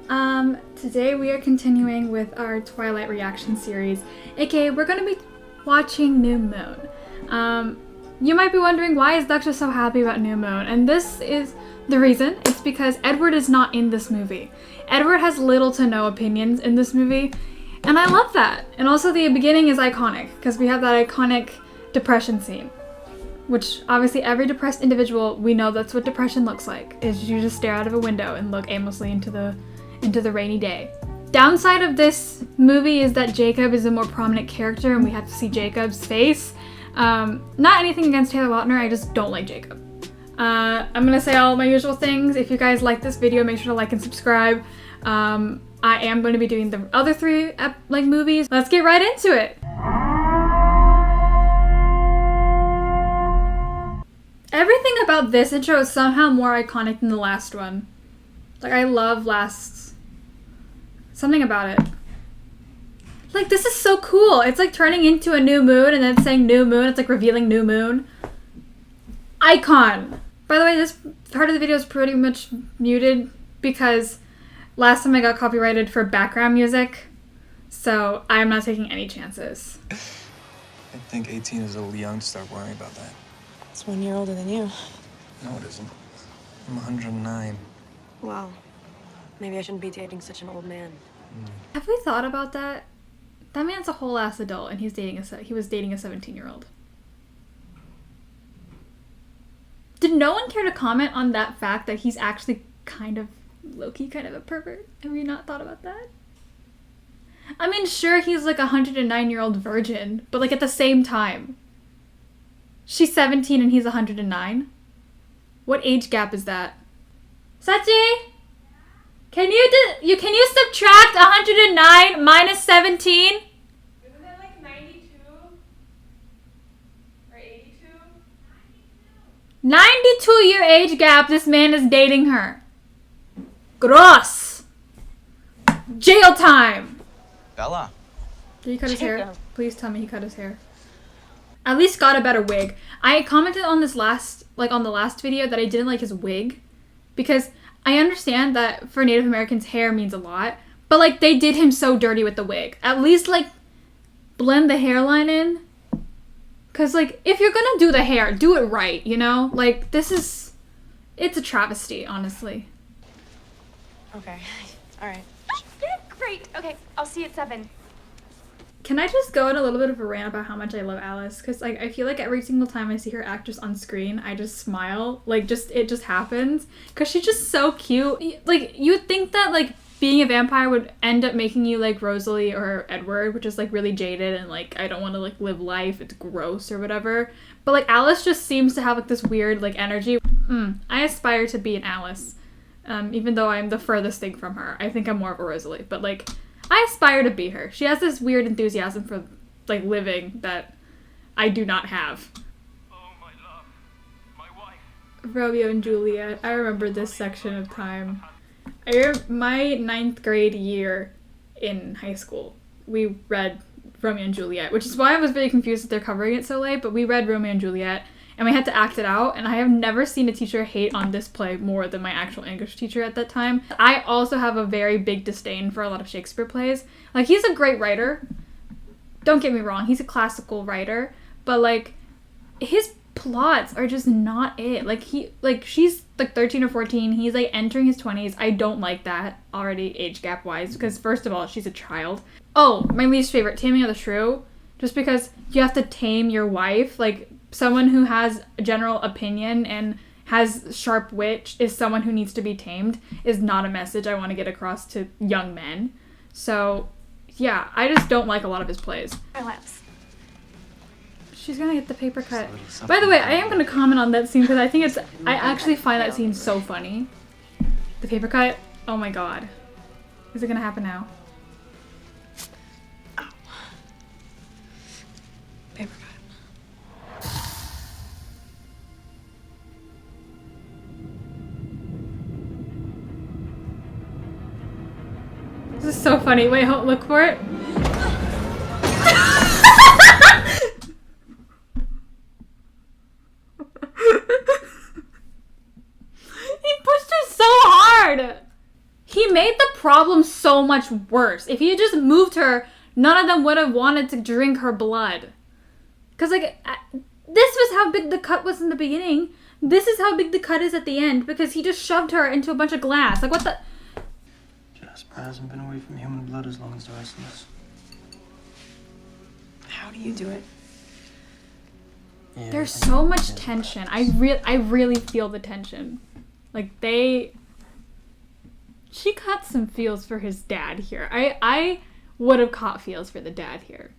Today we are continuing with our Twilight reaction series, aka we're gonna be watching New Moon. You might be wondering, why is Daksha so happy about New Moon? And this is the reason. It's because Edward is not in this movie. Edward has little to no opinions in this movie, and I love that. And also the beginning is iconic, because we have that iconic depression scene. Which, obviously, every depressed individual, we know that's what depression looks like, is you just stare out of a window and look aimlessly into the rainy day. Downside of this movie is that Jacob is a more prominent character and we have to see Jacob's face. Not anything against Taylor Lautner, I just don't like Jacob. I'm gonna say all my usual things. If you guys like this video, make sure to like and subscribe. I am going to be doing the other three movies. Let's get right into it. Everything about this intro is somehow more iconic than the last one. Like, I love something about it. Like, this is so cool. It's like turning into a new moon and then saying new moon. It's like revealing new moon. Icon. By the way, this part of the video is pretty much muted because last time I got copyrighted for background music. So I'm not taking any chances. I think 18 is a little young to start worrying about that. It's 1 year older than you. No, it isn't. I'm 109. Wow. Maybe I shouldn't be dating such an old man. Have we thought about that? That man's a whole ass adult and he was dating a 17-year-old. Did no one care to comment on that fact that he's actually kind of low-key kind of a pervert? Have you not thought about that? I mean, sure, he's like a 109-year-old virgin, but like at the same time, she's 17 and he's 109. What age gap is that? Sachi? Can you subtract 109 minus 17? Isn't it like 92 or 82? 92-year age gap, this man is dating her. Gross. Jail time. Bella. Did he cut his hair? Please tell me he cut his hair. At least got a better wig. I commented on this on the last video that I didn't like his wig because I understand that for Native Americans hair means a lot, but like they did him so dirty with the wig. At least like blend the hairline in. Cause like if you're gonna do the hair, do it right, you know? Like it's a travesty, honestly. Okay. All right. Yeah, great. Okay, I'll see you at 7. Can I just go in a little bit of a rant about how much I love Alice? Because like I feel like every single time I see her actress on screen, I just smile. Like it just happens. Because she's just so cute. Like you would think that like being a vampire would end up making you like Rosalie or Edward, which is like really jaded and like I don't want to like live life. It's gross or whatever. But like Alice just seems to have like this weird like energy. I aspire to be an Alice. Even though I'm the furthest thing from her. I think I'm more of a Rosalie. But like I aspire to be her. She has this weird enthusiasm for, like, living that I do not have. Oh, my love. My wife. Romeo and Juliet. I remember this section of time. My 9th grade year in high school, we read Romeo and Juliet, which is why I was really confused that they're covering it so late, but we read Romeo and Juliet, and we had to act it out, and I have never seen a teacher hate on this play more than my actual English teacher at that time. I also have a very big disdain for a lot of Shakespeare plays. Like, he's a great writer. Don't get me wrong, he's a classical writer, but, like, his plots are just not it. She's, like, 13 or 14, he's, like, entering his 20s. I don't like that already, age gap-wise, because, first of all, she's a child. Oh, my least favorite, Taming of the Shrew. Just because you have to tame your wife, like, someone who has a general opinion and has sharp wit is someone who needs to be tamed is not a message I want to get across to young men. So, yeah, I just don't like a lot of his plays. Relax. She's gonna get the paper cut. By the way, I am gonna comment on that scene because I actually find that scene so funny. The paper cut? Oh my god. Is it gonna happen now? Paper cut. This is so funny. Wait, look for it. He pushed her so hard. He made the problem so much worse. If he had just moved her, none of them would have wanted to drink her blood. Because, like, this was how big the cut was in the beginning. This is how big the cut is at the end, because he just shoved her into a bunch of glass. Like, what the... Jasper hasn't been away from human blood as long as the rest of us. How do you do it? Yeah, There's so much tension. I really feel the tension. Like, she caught some feels for his dad here. I would have caught feels for the dad here.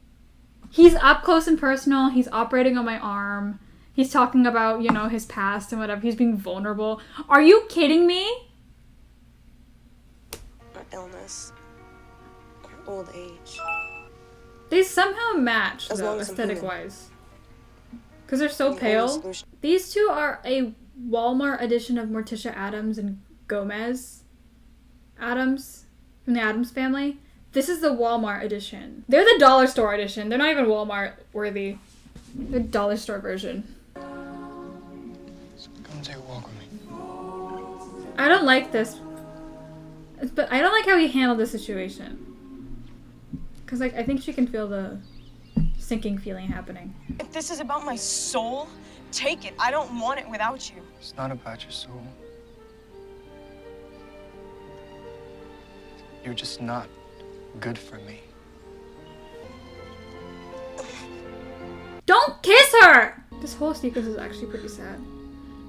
He's up close and personal. He's operating on my arm. He's talking about, you know, his past and whatever. He's being vulnerable. Are you kidding me? Or illness. Or old age. They somehow match, As though, long as I'm human. aesthetic-wise. Because they're so The pale. only solution- These two are a Walmart edition of Morticia Addams and Gomez Addams from the Addams family. This is the Walmart edition. They're the dollar store edition. They're not even Walmart worthy. They're dollar store version. Come take a walk with me. I don't like this. But I don't like how he handled the situation. Because, like, I think she can feel the sinking feeling happening. If this is about my soul, take it. I don't want it without you. It's not about your soul. You're just not good for me. Don't kiss her! This whole sequence is actually pretty sad.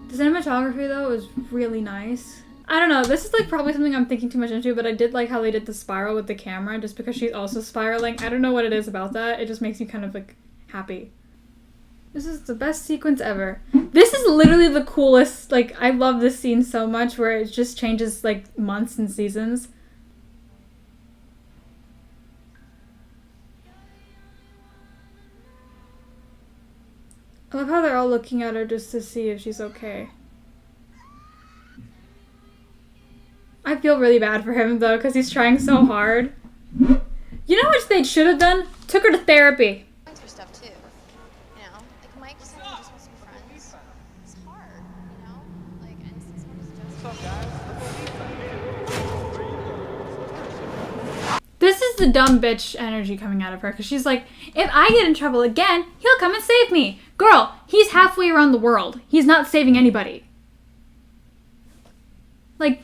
The cinematography, though, is really nice. I don't know, this is like probably something I'm thinking too much into, but I did like how they did the spiral with the camera just because she's also spiraling. I don't know what it is about that. It just makes me kind of like happy. This is the best sequence ever. This is literally the coolest. Like, I love this scene so much where it just changes like months and seasons. I love how they're all looking at her just to see if she's okay. I feel really bad for him, though, because he's trying so hard. You know what they should have done? Took her to therapy. For stuff too, you know. Like Mike just wants to be friends. It's hard, you know. Like, and This is the dumb bitch energy coming out of her, because she's like, if I get in trouble again, he'll come and save me. Girl, he's halfway around the world. He's not saving anybody. Like,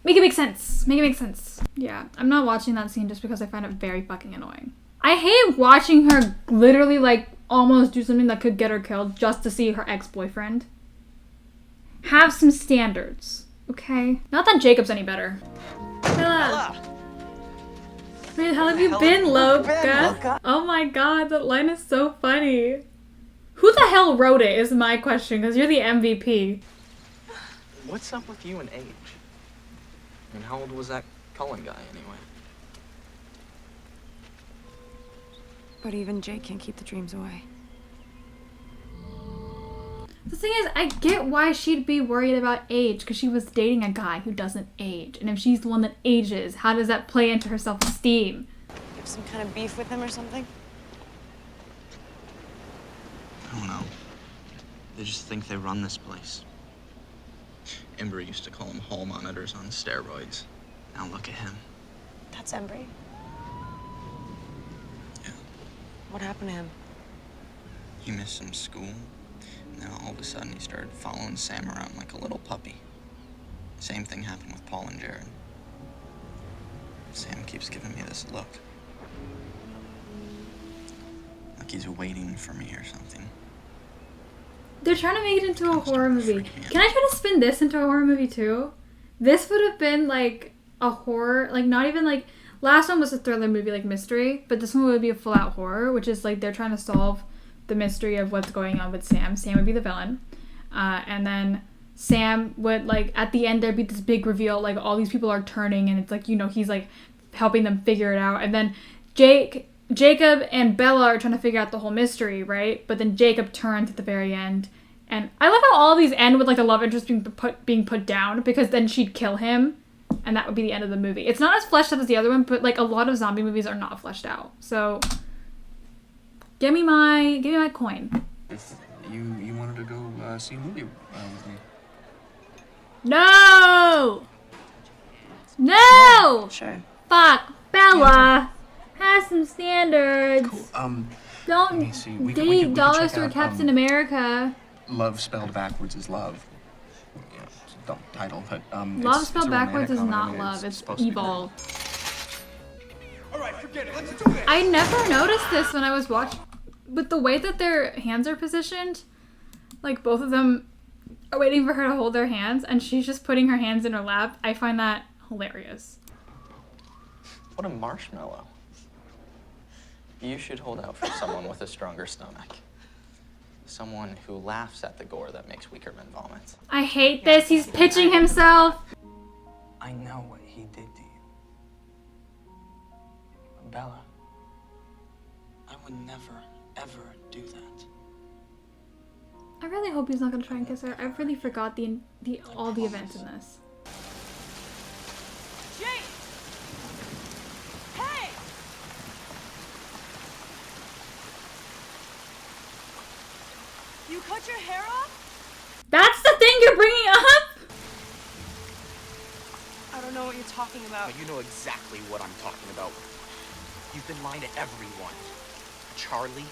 make it make sense. Make it make sense. Yeah, I'm not watching that scene just because I find it very fucking annoying. I hate watching her literally, like, almost do something that could get her killed just to see her ex-boyfriend. Have some standards, okay? Not that Jacob's any better. Bella! Where the hell have you been, Loca? Oh my god, that line is so funny. Who the hell wrote it is my question, because you're the MVP. What's up with you and age? I mean, how old was that Cullen guy anyway? But even Jake can't keep the dreams away. The thing is, I get why she'd be worried about age, because she was dating a guy who doesn't age. And if she's the one that ages, how does that play into her self-esteem? You have some kind of beef with him or something? I don't know. They just think they run this place. Embry used to call them hall monitors on steroids. Now look at him. That's Embry. Yeah. What happened to him? He missed some school. And then all of a sudden he started following Sam around like a little puppy. Same thing happened with Paul and Jared. Sam keeps giving me this look. Like he's waiting for me or something. They're trying to make it into a horror movie. Can I try to spin this into a horror movie too? This would have been like a horror, like not even like, last one was a thriller movie, like mystery, but this one would be a full-out horror, which is like they're trying to solve the mystery of what's going on with Sam. Sam would be the villain. And then Sam would, like, at the end there'd be this big reveal, like all these people are turning and it's like, you know, he's like helping them figure it out. And then Jacob and Bella are trying to figure out the whole mystery, right? But then Jacob turns at the very end. And I love how all these end with like the love interest being put down, because then she'd kill him and that would be the end of the movie. It's not as fleshed out as the other one, but like a lot of zombie movies are not fleshed out. So give me my coin. If you wanted to go see a movie with me. No! Ew! Shay. Fuck! Bella! Has some standards. Cool. Don't let me see. We date could Dollar check Store out, Captain America. Love spelled backwards is love. Yeah, it's a dumb title, but Love it's spelled a backwards is romantic not comedy. love, it's supposed to be evil. All right, forget it. Let's do this. I never noticed this when I was watching. With the way that their hands are positioned, like both of them are waiting for her to hold their hands and she's just putting her hands in her lap. I find that hilarious. What a marshmallow. You should hold out for someone with a stronger stomach. Someone who laughs at the gore that makes weaker men vomit. I hate this. He's pitching himself. I know what he did to you. Bella, I would never, ever do that. I really hope he's not gonna try and kiss her. I really forgot all the events in this. Jay! Hey! You cut your hair off? That's the thing you're bringing up? I don't know what you're talking about. You know exactly what I'm talking about. You've been lying to everyone. Charlie.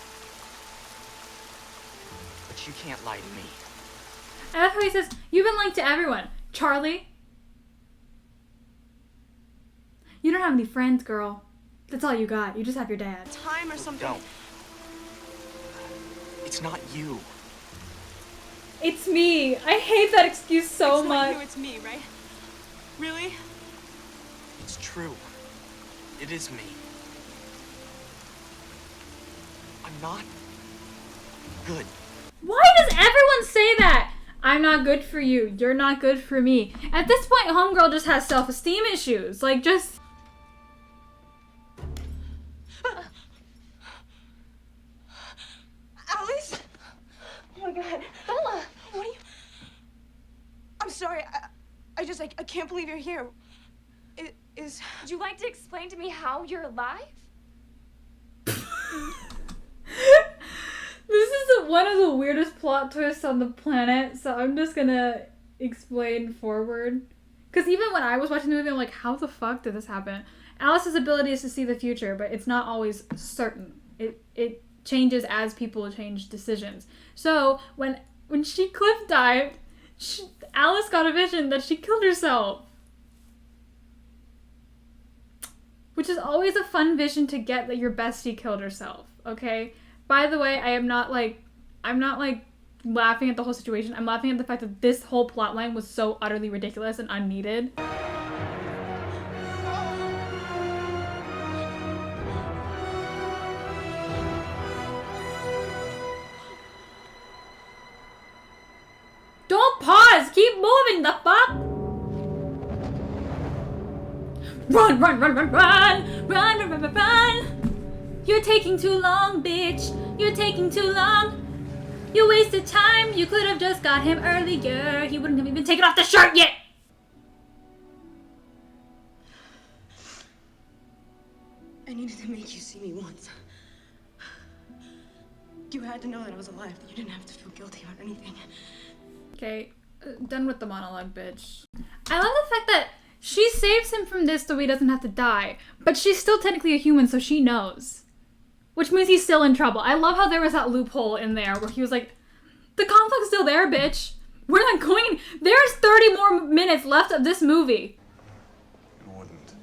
But you can't lie to me. I love how he says, you've been lying to everyone. Charlie? You don't have any friends, girl. That's all you got. You just have your dad. Time or something. Don't. It's not you. It's me. I hate that excuse so It's much. not you, it's me, right? Really? It's true. It is me. I'm not good. Why does everyone say that? I'm not good for you. You're not good for me. At this point, homegirl just has self-esteem issues. Like, just... Alice? Oh my god. Bella! What are you... I'm sorry. I can't believe you're here. Would you like to explain to me how you're alive? This is one of the weirdest plot twists on the planet, so I'm just gonna explain forward. Because even when I was watching the movie, I'm like, how the fuck did this happen? Alice's ability is to see the future, but it's not always certain. It changes as people change decisions. So when she cliff dived, Alice got a vision that she killed herself. Which is always a fun vision to get, that your bestie killed herself, okay? By the way, I'm not laughing at the whole situation. I'm laughing at the fact that this whole plotline was so utterly ridiculous and unneeded. Don't pause! Keep moving, the fuck! Run, run, run, run, run! Run, run, run, run, run! You're taking too long, bitch! You're taking too long! You wasted time! You could have just got him earlier! He wouldn't have even taken off the shirt yet! I needed to make you see me once. You had to know that I was alive, that you didn't have to feel guilty about anything. Okay, done with the monologue, bitch. I love the fact that she saves him from this so he doesn't have to die, but she's still technically a human, so she knows. Which means he's still in trouble. I love how there was that loophole in there where he was like, the conflict's still there, bitch. We're not going... There's 30 more minutes left of this movie. You wouldn't.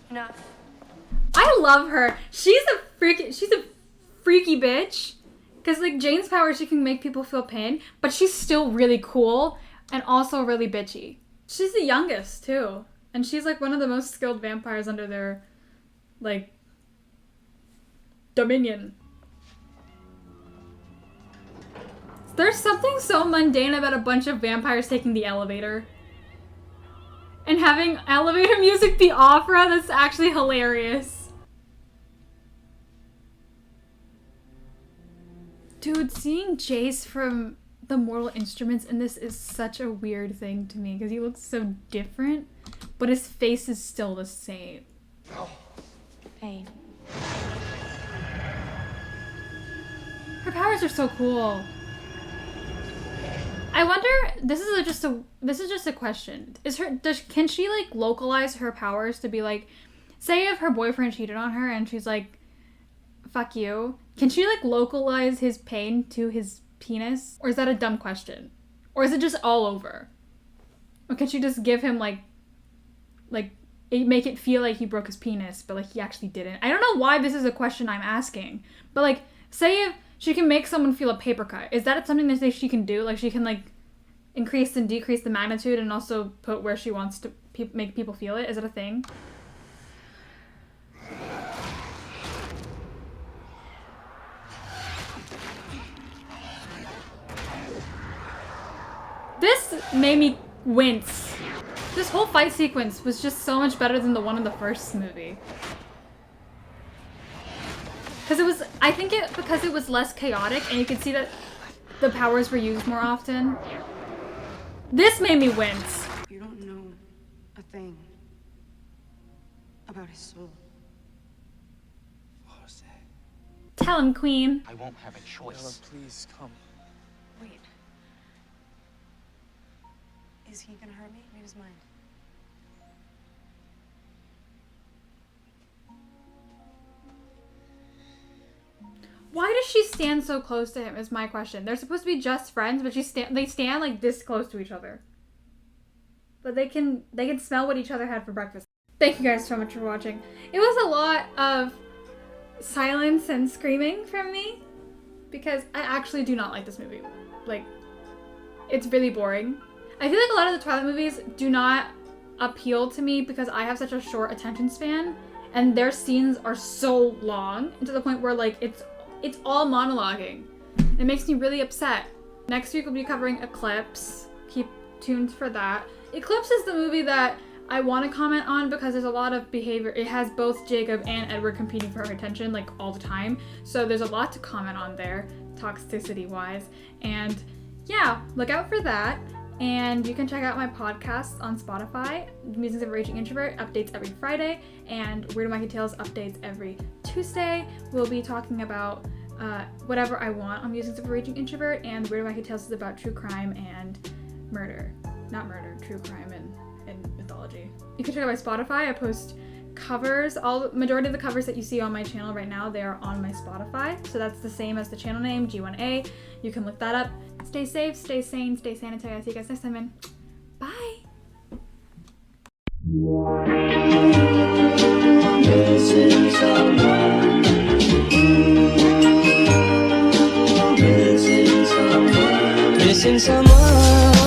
Enough. I love her. She's a freaky bitch. Because, like, Jane's power, she can make people feel pain, but she's still really cool and also really bitchy. She's the youngest, too. And she's, like, one of the most skilled vampires under their, like, dominion. There's something so mundane about a bunch of vampires taking the elevator. And having elevator music be opera that's actually hilarious. Dude, seeing Jace from the Mortal Instruments in this is such a weird thing to me because he looks so different, but his face is still the same. Hey. Her powers are so cool. I wonder. This is just a question. Can she like localize her powers to be like, say if her boyfriend cheated on her and she's like, fuck you. Can she like localize his pain to his penis, or is that a dumb question, or is it just all over? Or can she just give him like make it feel like he broke his penis, but like he actually didn't? I don't know why this is a question I'm asking, but like, say if she can make someone feel a paper cut, is that something that she can do? Like she can like increase and decrease the magnitude and also put where she wants to make people feel it? Is it a thing? This made me wince. This whole fight sequence was just so much better than the one in the first movie. Because it was less chaotic and you could see that the powers were used more often. This made me wince. You don't know a thing about his soul. Jose. Tell him, Queen. I won't have a choice. Bella, please come. Wait. Is he gonna hurt me? Read his mind. Why does she stand so close to him is my question. They're supposed to be just friends, but they stand like this close to each other. But they can smell what each other had for breakfast. Thank you guys so much for watching. It was a lot of silence and screaming from me because I actually do not like this movie. Like, it's really boring. I feel like a lot of the Twilight movies do not appeal to me because I have such a short attention span and their scenes are so long to the point where like it's all monologuing. It makes me really upset. Next week we'll be covering Eclipse. Keep tuned for that. Eclipse is the movie that I want to comment on because there's a lot of behavior. It has both Jacob and Edward competing for her attention like all the time. So there's a lot to comment on there, toxicity wise. And yeah, look out for that. And you can check out my podcasts on Spotify. Musings of a Raging Introvert updates every Friday, and Weird and Wacky Tales updates every Tuesday. We'll be talking about whatever I want on Musings of a Raging Introvert, and Weird and Wacky Tales is about true crime and murder. Not murder, true crime and mythology. You can check out my Spotify. I post covers. Majority of the covers that you see on my channel right now, they are on my Spotify. So that's the same as the channel name, G1A. You can look that up. Stay safe, stay sane, stay sanitary. I'll see you guys next time, man. Bye! Missing someone. Missing someone. Missing someone.